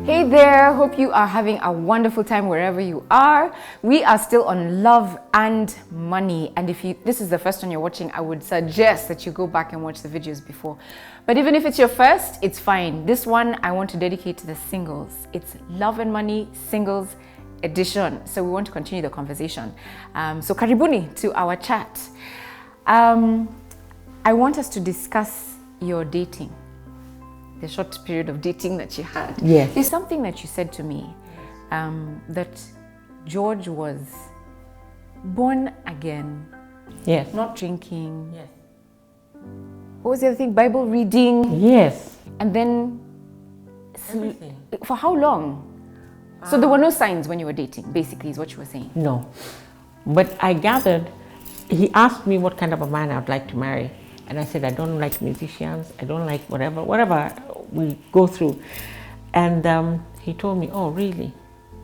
Hey there, hope you are having a wonderful time wherever you are. We are still on love and money, and if this is the first one you're watching, I would suggest that you go back and watch the videos before. But even if it's your first, it's fine. This one I want to dedicate to the singles. It's Love and Money Singles Edition. So we want to continue the conversation. So karibuni to our chat. I want us to discuss your dating. The short period of dating that you had. Yes. There's something that you said to me, that George was born again. Yes. Not drinking. Yes. What was the other thing? Bible reading. Yes. And then, Everything. for how long? So there were no signs when you were dating, basically, is what you were saying. No. But I gathered, he asked me what kind of a man I would like to marry. And I said, I don't like musicians, I don't like whatever we go through. And he told me, oh, really?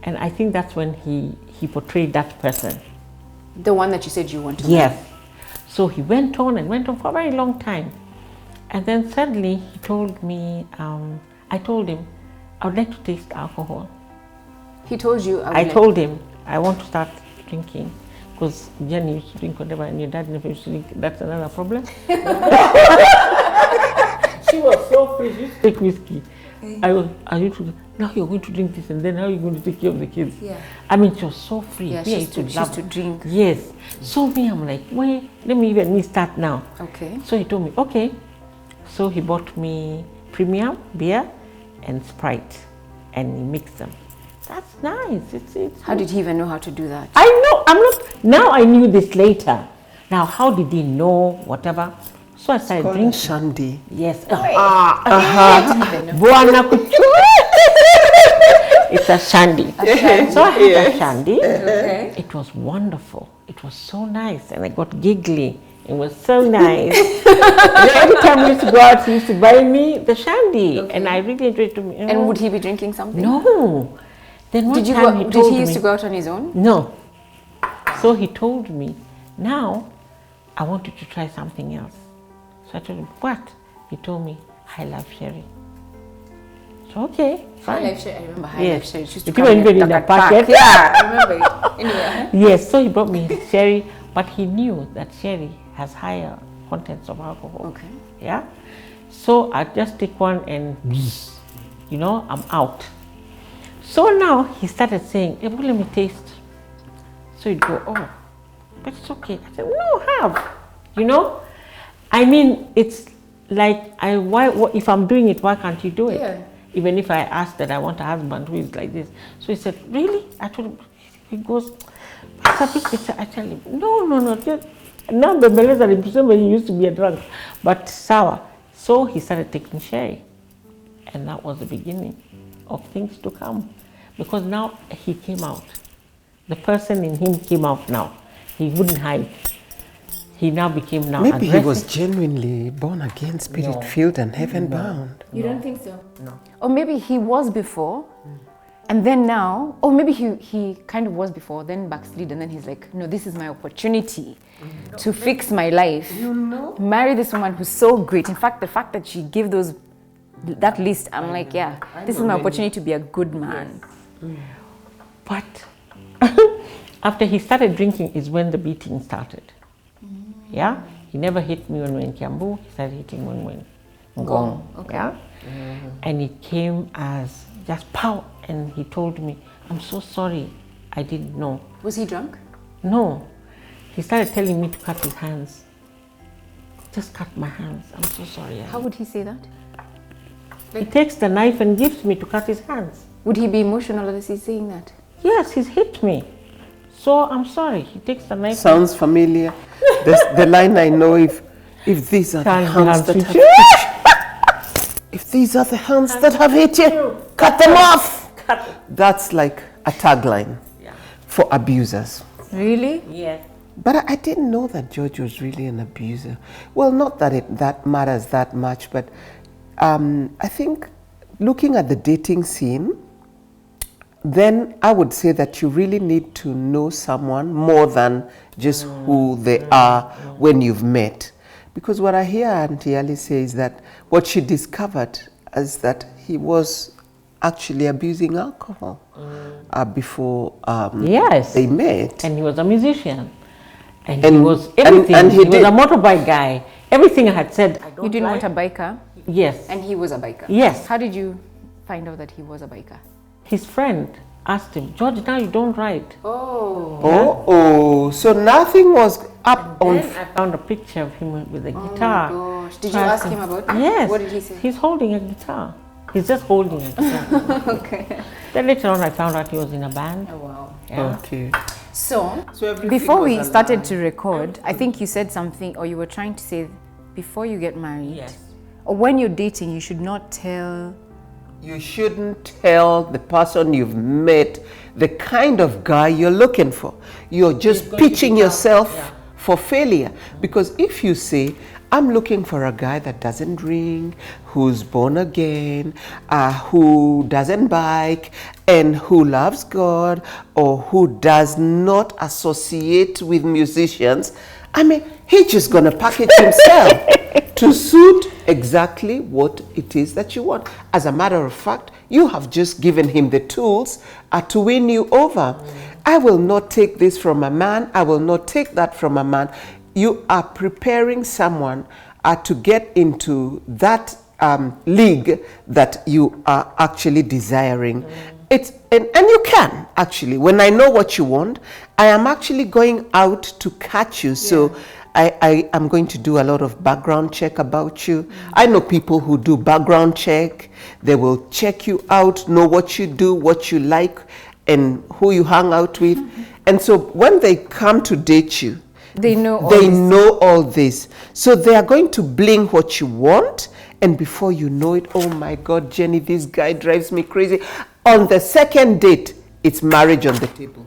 And I think that's when he portrayed that person. The one that you said you wanted to Yes. So he went on and went on for a very long time. And then suddenly he told me, I told him, I would like to taste alcohol. He told you? I told him, I want to start drinking. Because Jenny used to drink whatever and your dad never used to drink. That's another problem. She was so free. She used to take whiskey. I used to, now you're going to drink this and then how are you going to take care of the kids? Yeah. I mean, she was so free. Yeah, she used to drink. Yes. So me, I'm like, wait, let me start now. Okay. So he told me, okay. So he bought me premium beer and Sprite and he mixed them. That's nice. It's How did he even know how to do that? I know, I'm not, now I knew this later. Now, how did he know, whatever? So I started drinking. Shandy. Yes. Buana It's a shandy. So I had a shandy. Okay. It was wonderful. It was so nice. And I got giggly. It was so nice. Every time we used to go out, he used to buy me the shandy. Okay. And I really enjoyed it. And would he be drinking something? No. Then one time did he used to go out on his own? No. So he told me, now I want you to try something else. So I told him, what? He told me, I love sherry. So okay, fine. High Life Sherry, I remember High Yes. Life Sherry. She used to It come even been in duck the at packet. Yeah, I remember it. Anyway. Yes, so he brought me his sherry, but he knew that sherry has higher contents of alcohol. Okay. Yeah? So I just take one and, you know, I'm out. So now he started saying, hey, well, let me taste. So he'd go, oh, but it's okay. I said, no, have. You know? I mean, it's like, if I'm doing it, why can't you do it? Yeah. Even if I ask that I want a husband who is like this. So he said, really? I told him, he goes, it's a bit bitter. I tell him, no, just, now the bells are impressive when he used to be a drunk, but sour. So he started taking sherry. And that was the beginning of things to come. Because now he came out. The person in him came out now. He wouldn't hide. He now became Maybe aggressive. he was genuinely born again, spirit-filled and heaven-bound. You don't think so? No. Or maybe he was before, and then now, or maybe he kind of was before, then backslid, and then he's like, no, this is my opportunity to fix my life. You know? Marry this woman who's so great. In fact, the fact that she gave that list, I'm like, yeah, this is my opportunity to be a good man. Yes. But after he started drinking is when the beating started. Yeah? He never hit me when we were in Kiambu. He started hitting when we were in Ngong. Okay. Yeah? And it came as just pow. And he told me, I'm so sorry. I didn't know. Was he drunk? No. He started telling me to cut his hands. Just cut my hands. I'm so sorry. How would he say that? He takes the knife and gives me to cut his hands. Would he be emotional as he's saying that? Yes, he's hit me. So I'm sorry. He takes the knife. Sounds familiar. The line I know, if these are the hands that have hit you, if these are the hands that have hit you, cut them off. That's like a tagline for abusers. Really? Yes. But I didn't know that George was really an abuser. Well, not that that matters that much, but I think looking at the dating scene, then I would say that you really need to know someone more than just who they are when you've met. Because what I hear Auntie Ali say is that what she discovered is that he was actually abusing alcohol before Yes. they met. And he was a musician. And he was everything. And he was a motorbike guy. Everything I had said. You didn't want a biker? Yes. And he was a biker? Yes. How did you find out that he was a biker? His friend asked him, George, now you don't ride. Oh, so nothing was up on. Then I found a picture of him with a guitar. Oh my gosh. Did you ask him about it? Yes. What did he say? He's holding a guitar. He's just holding a guitar. Okay. Then later on I found out he was in a band. Oh, wow. Yeah. Okay. So everything before was we started aligned. to record, I think you said something, or you were trying to say, before you get married, Yes. or when you're dating, you should not tell. You shouldn't tell the person you've met the kind of guy you're looking for. You're just pitching yourself for failure. Because if you say, I'm looking for a guy that doesn't drink, who's born again, who doesn't bike, and who loves God, or who does not associate with musicians, I mean, he's just going to package himself to suit exactly what it is that you want. As a matter of fact, you have just given him the tools to win you over. I will not take this from a man. I will not take that from a man. You are preparing someone to get into that league that you are actually desiring. And you can actually. When I know what you want, I am actually going out to catch you. So I am going to do a lot of background check about you. I know people who do background check. They will check you out, know what you do, what you like, and who you hang out with. And so when they come to date you, They know all this. So they are going to bling what you want. And before you know it, oh my God, Jenny, this guy drives me crazy. On the second date, it's marriage on the table.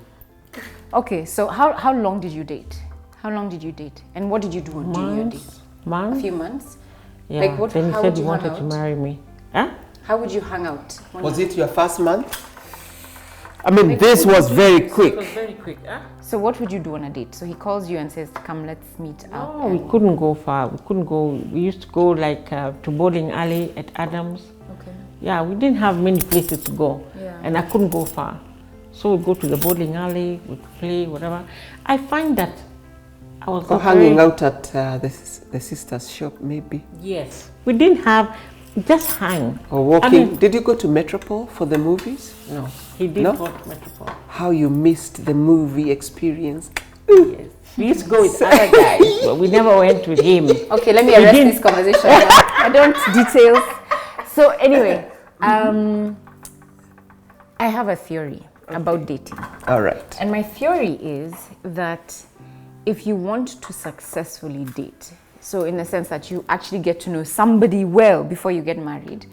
Okay, so how long did you date? How long did you date? And what did you do during your date? Months. A few months? Yeah. Like what, then he how said would he you wanted hang to out? marry me. Huh? How would you hang out? Was it your first month? I mean, this was very quick. It was very quick. Huh? So what would you do on a date? So he calls you and says, come, let's meet up. No, we couldn't go far. We couldn't go. We used to go like to bowling alley at Adams. Okay. Yeah, we didn't have many places to go. Yeah. And I couldn't go far. So we go to the bowling alley, we play, whatever. I find that I was Or hanging out at the sister's shop, maybe. Yes. We didn't have, just hang. Or walking. I mean, Did you go to Metropole for the movies? no, he didn't No? go to Metropole. How you missed the movie experience. Yes. We used to go with other guys, but we never went with him. Okay, let me arrest this conversation. I don't details. So anyway, I have a theory about dating. All right. And my theory is that if you want to successfully date, so in the sense that you actually get to know somebody well before you get married,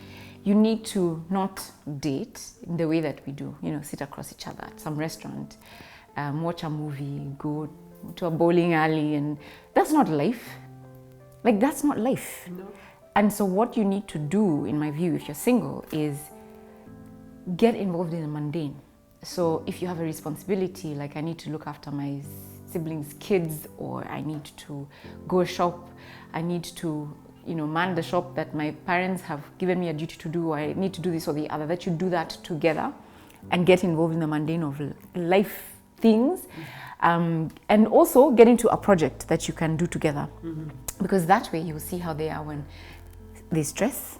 you need to not date in the way that we do, you know, sit across each other at some restaurant, watch a movie, go to a bowling alley, and that's not life. Like, that's not life. No. And so what you need to do, in my view, if you're single, is get involved in the mundane. So if you have a responsibility, like I need to look after my siblings' kids, or I need to go shop, I need to, you know, man the shop that my parents have given me a duty to do, or I need to do this or the other, that you do that together and get involved in the mundane of life things. And also get into a project that you can do together. Mm-hmm. Because that way you'll see how they are when they stress,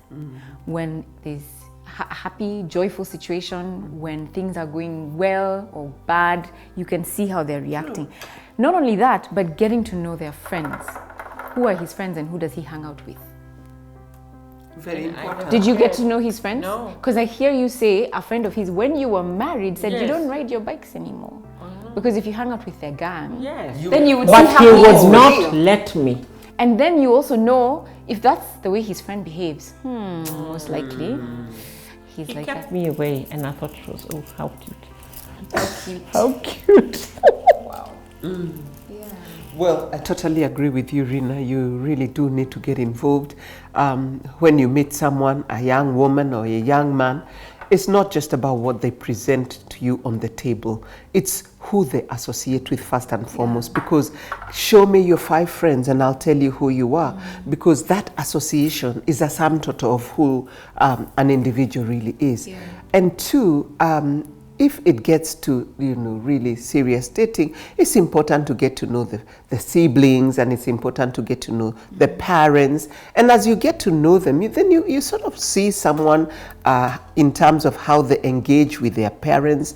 when there's happy, joyful situation, when things are going well or bad, you can see how they're reacting. Not only that, but getting to know their friends. Who are his friends and who does he hang out with? Very important. Did you get to know his friends? No. Because I hear you say a friend of his, when you were married, said you Yes. don't ride your bikes anymore. Because if you hang out with their gang, Yes. then you would see But how he he is would not real. let me. And then you also know if that's the way his friend behaves. Most likely, he's He like kept that. me away, and I thought it was, oh, how cute. How cute. How cute. Wow. Yeah. Well, I totally agree with you, Rina. You really do need to get involved. When you meet someone, a young woman or a young man, it's not just about what they present to you on the table. It's who they associate with first and foremost. Because show me your 5 friends and I'll tell you who you are. Because that association is a sum total of who an individual really is. Yeah. And two, if it gets to, really serious dating, it's important to get to know the siblings, and it's important to get to know the parents. And as you get to know them, then you sort of see someone in terms of how they engage with their parents,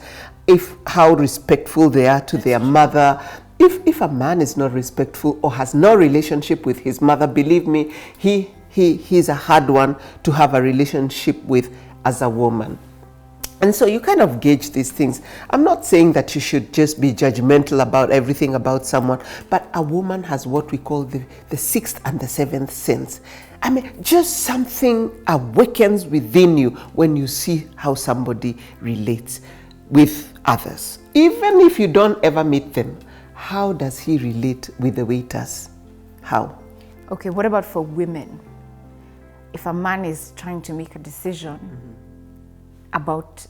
how respectful they are to their mother. If a man is not respectful or has no relationship with his mother, believe me, he's a hard one to have a relationship with as a woman. And so you kind of gauge these things. I'm not saying that you should just be judgmental about everything about someone, but a woman has what we call the sixth and the seventh sense. I mean, just something awakens within you when you see how somebody relates with others. Even if you don't ever meet them, how does he relate with the waiters? How? Okay, what about for women? If a man is trying to make a decision about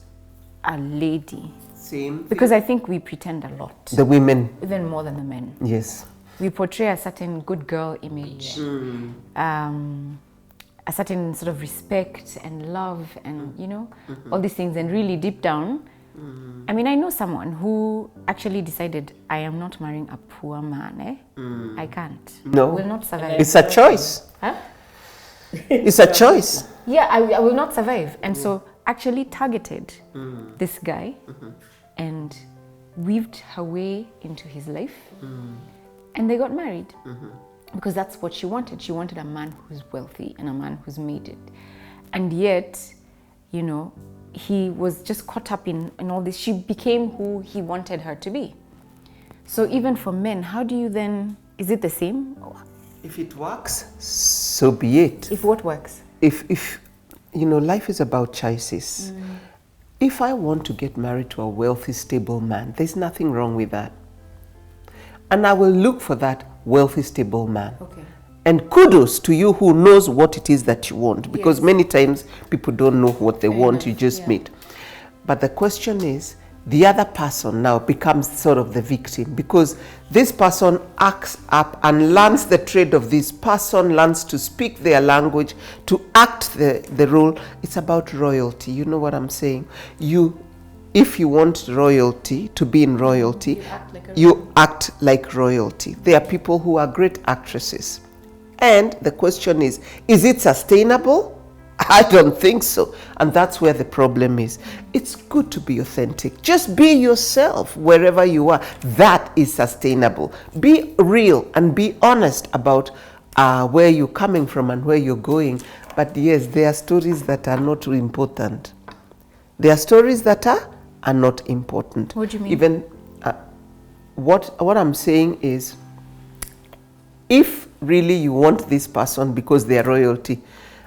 a lady. Same. Because I think we pretend a lot. The women. Even more than the men. Yes. We portray a certain good girl image. A certain sort of respect and love and, all these things. And really deep down, I mean, I know someone who actually decided, I am not marrying a poor man. I can't. No. I will not survive. It's a choice. Huh? It's a choice. Yeah, I will not survive. And so actually targeted this guy and weaved her way into his life, and they got married because that's what she wanted. She wanted a man who's wealthy and a man who's made it. And yet, he was just caught up in all this. She became who he wanted her to be. So even for men, how do you then, is it the same? If it works, so be it. If what works? If life is about choices. If I want to get married to a wealthy, stable man, there's nothing wrong with that. And I will look for that wealthy, stable man. Okay. And kudos to you who knows what it is that you want, because many times people don't know what they want, you just meet. But the question is, the other person now becomes sort of the victim, because this person acts up and learns the trade of this person, learns to speak their language, to act the role. It's about royalty. You know what I'm saying? If you want royalty, to be in royalty, you act like royalty. There are people who are great actresses. And the question is it sustainable? I don't think so. And that's where the problem is. It's good to be authentic. Just be yourself wherever you are. That is sustainable. Be real and be honest about where you're coming from and where you're going. But yes, there are stories that are not important. There are stories that are not important. What do you mean? Even what I'm saying is, if really you want this person because they are royalty,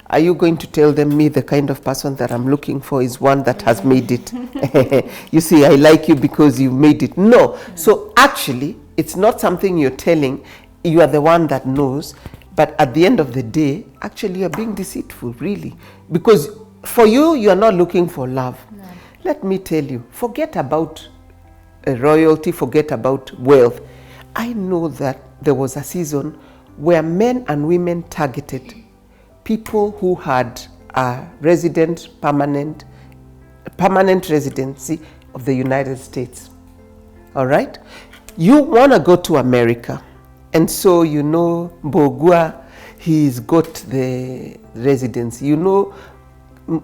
are you going to tell them, the kind of person that I'm looking for is one that has made it? You see, I like you because you made it. No. So actually, it's not something you're telling. You are the one that knows. But at the end of the day, actually, you're being deceitful, really. Because for you, you're not looking for love. No. Let me tell you, forget about royalty, forget about wealth. I know that there was a season where men and women targeted people who had a permanent residency of the United States. All right? You want to go to America. And so, Bogua, he's got the residency.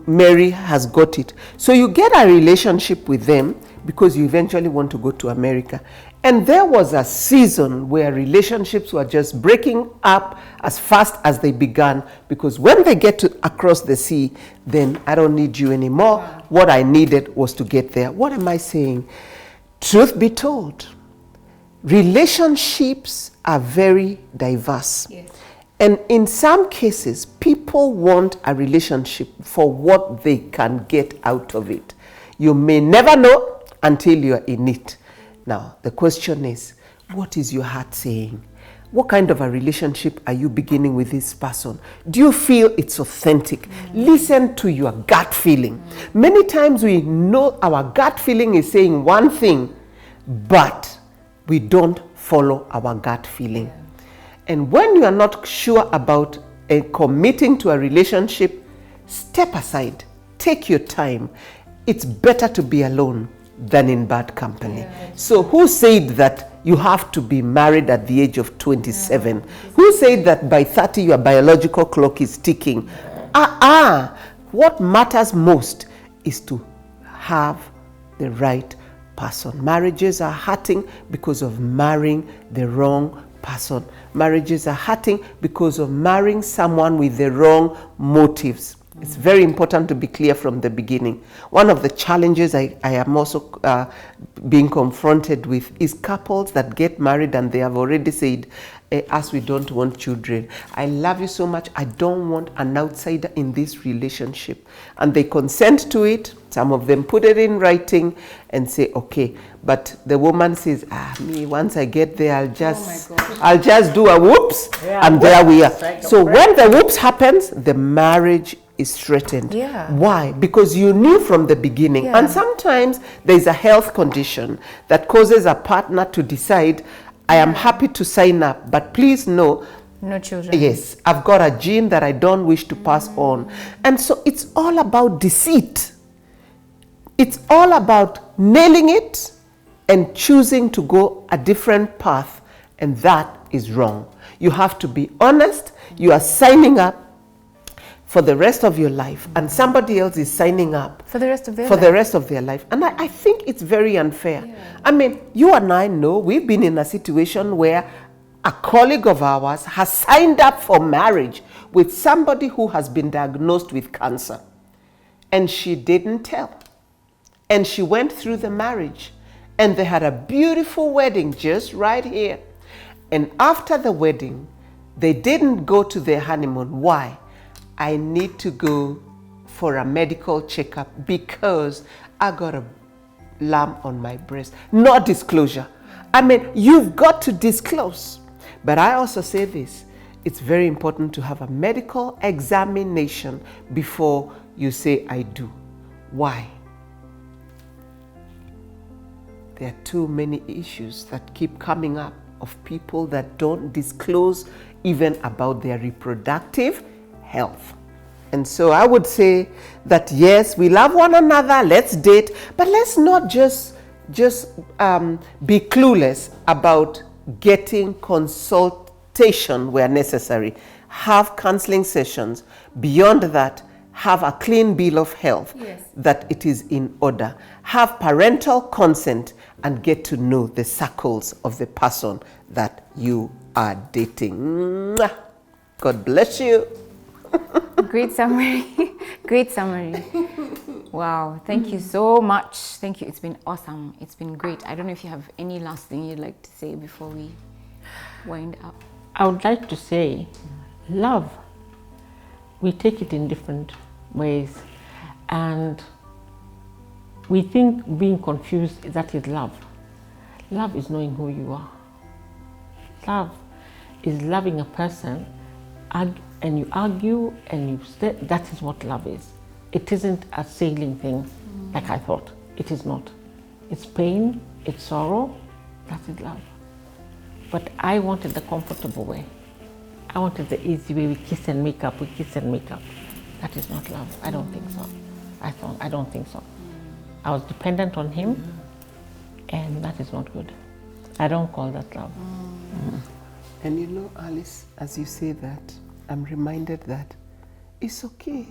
Mary has got it. So you get a relationship with them because you eventually want to go to America. And there was a season where relationships were just breaking up as fast as they began, because when they get across the sea, then I don't need you anymore. Wow. What I needed was to get there. What am I saying? Truth be told, relationships are very diverse. Yes. And in some cases, people want a relationship for what they can get out of it. You may never know until you're in it. Now, the question is, what is your heart saying? What kind of a relationship are you beginning with this person? Do you feel it's authentic? Listen to your gut feeling. Many times we know our gut feeling is saying one thing, but we don't follow our gut feeling. And when you are not sure about committing to a relationship, step aside, take your time, it's better to be alone than in bad company. So who said that you have to be married at the age of 27? Who said that by 30 your biological clock is ticking? What matters most is to have the right person. Marriages are hurting because of marrying the wrong person. Marriages are hurting because of marrying someone with the wrong motives. It's very important to be clear from the beginning. One of the challenges I am also being confronted with is couples that get married and they have already said, as we don't want children. I love you so much. I don't want an outsider in this relationship. And they consent to it. Some of them put it in writing and say, okay. But the woman says, me, once I get there, I'll just do a whoops. Yeah, and there we are. So when the whoops happens, the marriage is threatened. Yeah. Why? Because you knew from the beginning. Yeah. And sometimes there's a health condition that causes a partner to decide, I am happy to sign up, but please no children. Yes, I've got a gene that I don't wish to pass on. And so it's all about deceit. It's all about nailing it and choosing to go a different path. And that is wrong. You have to be honest. You are signing up for the rest of your life, and somebody else is signing up for the rest of their life. And I think it's very unfair. I mean, you and I know we've been in a situation where a colleague of ours has signed up for marriage with somebody who has been diagnosed with cancer, and she didn't tell. And she went through the marriage, and they had a beautiful wedding just right here. And after the wedding, they didn't go to their honeymoon. Why? I need to go for a medical checkup because I got a lump on my breast. No disclosure. I mean, you've got to disclose. But I also say this, it's very important to have a medical examination before you say I do. Why? There are too many issues that keep coming up of people that don't disclose even about their reproductive health. And so I would say that yes, we love one another, let's date, but let's not just be clueless about getting consultation where necessary. Have counseling sessions. Beyond that, have a clean bill of health, that it is in order. Have parental consent and get to know the circles of the person that you are dating. Mwah. God bless you. Great summary. Great summary. Wow. Thank you so much. Thank you. It's been awesome. It's been great. I don't know if you have any last thing you'd like to say before we wind up. I would like to say, love, we take it in different ways. And we think being confused, that is love. Love is knowing who you are. Love is loving a person and you argue and you say, that is what love is. It isn't a sailing thing like I thought. It is not. It's pain, it's sorrow, that is love. But I wanted the comfortable way. I wanted the easy way, we kiss and make up. That is not love. I don't think so. I don't think so. I was dependent on him, and that is not good. I don't call that love. And you know, Alice, as you say that, I'm reminded that it's okay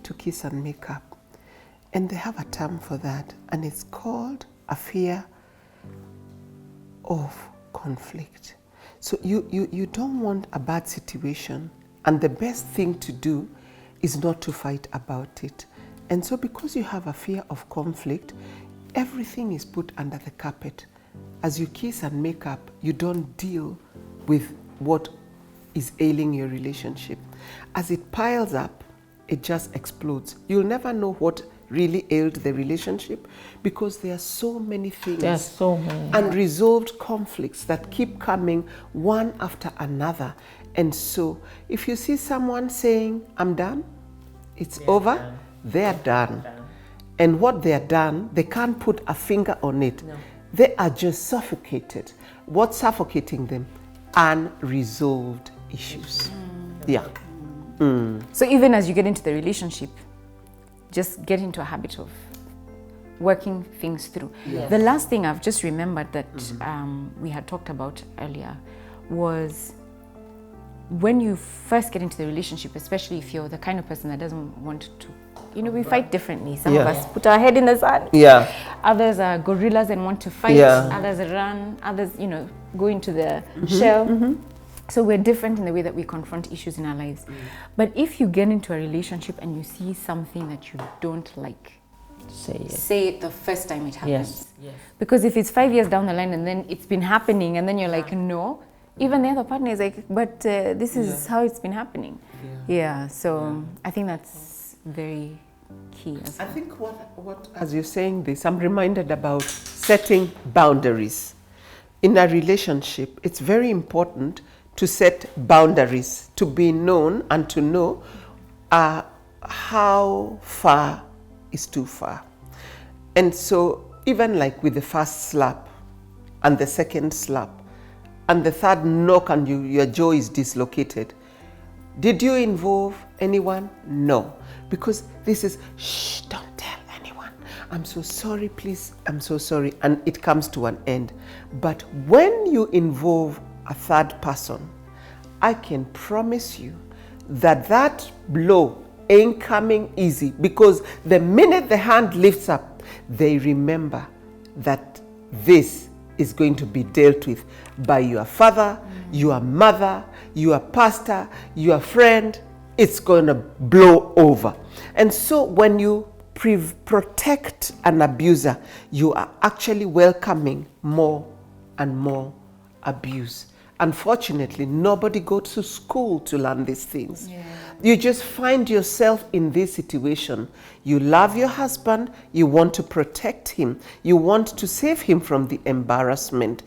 to kiss and make up. And they have a term for that, and it's called a fear of conflict. So you don't want a bad situation, and the best thing to do is not to fight about it. And so because you have a fear of conflict, everything is put under the carpet. As you kiss and make up, you don't deal with what is ailing your relationship. As it piles up, it just explodes. You'll never know what really ailed the relationship because there are so many things. There are so many. Unresolved conflicts that keep coming one after another. And so if you see someone saying, I'm done, it's over, done. They're done. And what they're done, they can't put a finger on it. No. They are just suffocated. What's suffocating them? Unresolved issues. Yeah. So even as you get into the relationship, just get into a habit of working things through. Yes. The last thing I've just remembered that we had talked about earlier was when you first get into the relationship, especially if you're the kind of person that doesn't want to, we fight differently. Some of us put our head in the sand. Yeah. Others are gorillas and want to fight. Yeah. Others run. Others, go into the shell. So we're different in the way that we confront issues in our lives. But if you get into a relationship and you see something that you don't like, say it the first time it happens. Yes. Because if it's 5 years down the line and then it's been happening and then you're like, no, even the other partner is like, but this is how it's been happening. So I think that's very key as well. I think what as you're saying this, I'm reminded about setting boundaries. In a relationship, it's very important to set boundaries, to be known and to know how far is too far. And so even like with the first slap and the second slap and the third knock and your jaw is dislocated, did you involve anyone? No. Because this is, shh, don't tell anyone. I'm so sorry, please. I'm so sorry. And it comes to an end. But when you involve a third person, I can promise you that that blow ain't coming easy, because the minute the hand lifts up, they remember that this is going to be dealt with by your father, your mother, your pastor, your friend. It's going to blow over. And so when you protect an abuser, you are actually welcoming more and more abuse. Unfortunately, nobody goes to school to learn these things. You just find yourself in this situation. You love your husband, you want to protect him, you want to save him from the embarrassment.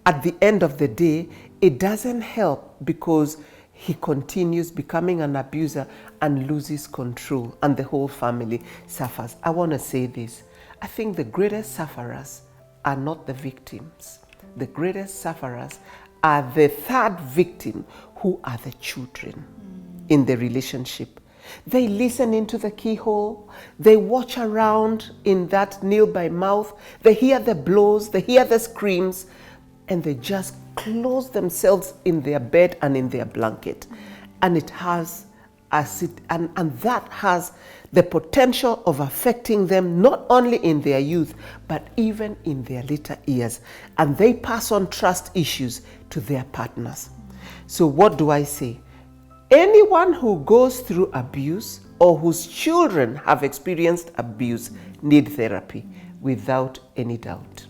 At the end of the day, it doesn't help because he continues becoming an abuser and loses control, and the whole family suffers. I want to say this. I think the greatest sufferers are not the victims. The greatest sufferers are the third victim, who are the children in the relationship. They listen into the keyhole, they watch around in that nail by mouth, they hear the blows, they hear the screams, and they just close themselves in their bed and in their blanket. And it has and that has the potential of affecting them not only in their youth, but even in their later years. And they pass on trust issues to their partners. So what do I say? Anyone who goes through abuse or whose children have experienced abuse need therapy without any doubt.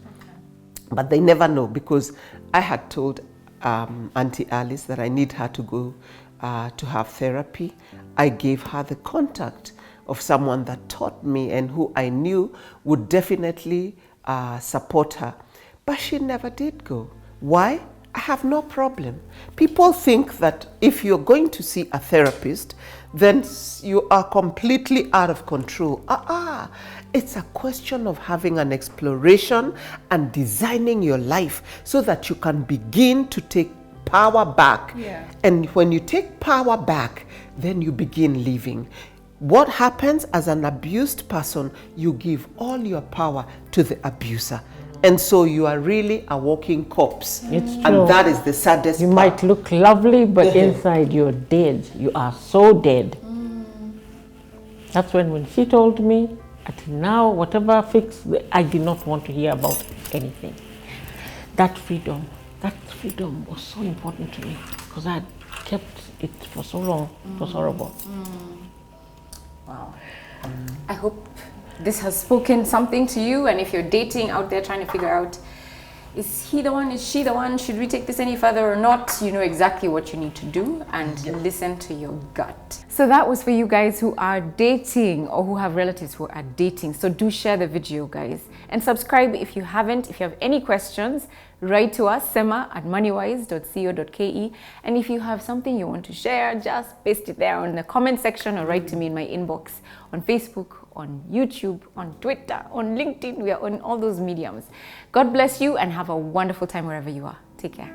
But they never know, because I had told Auntie Alice that I need her to go to have therapy. I gave her the contact of someone that taught me and who I knew would definitely support her. But she never did go. Why? I have no problem. People think that if you're going to see a therapist, then you are completely out of control. It's a question of having an exploration and designing your life so that you can begin to take power back. And when you take power back, then you begin living. What happens as an abused person? You give all your power to the abuser. And so you are really a walking corpse. It's true. And that is the saddest You part. might look lovely, but inside you're dead. You are so dead. That's when she told me, until now, whatever fix, I did not want to hear about anything. That freedom was so important to me, because I had kept it for so long. It was horrible. Wow. I hope this has spoken something to you, and if you're dating out there trying to figure out, is he the one, is she the one, should we take this any further or not, you know exactly what you need to do, and listen to your gut. So that was for you guys who are dating or who have relatives who are dating. So do share the video, guys, and subscribe if you haven't. If you have any questions, write to us, sema@moneywise.co.ke, and if you have something you want to share, just paste it there in the comment section or write to me in my inbox on Facebook, on YouTube, on Twitter, on LinkedIn. We are on all those mediums. God bless you and have a wonderful time wherever you are. Take care.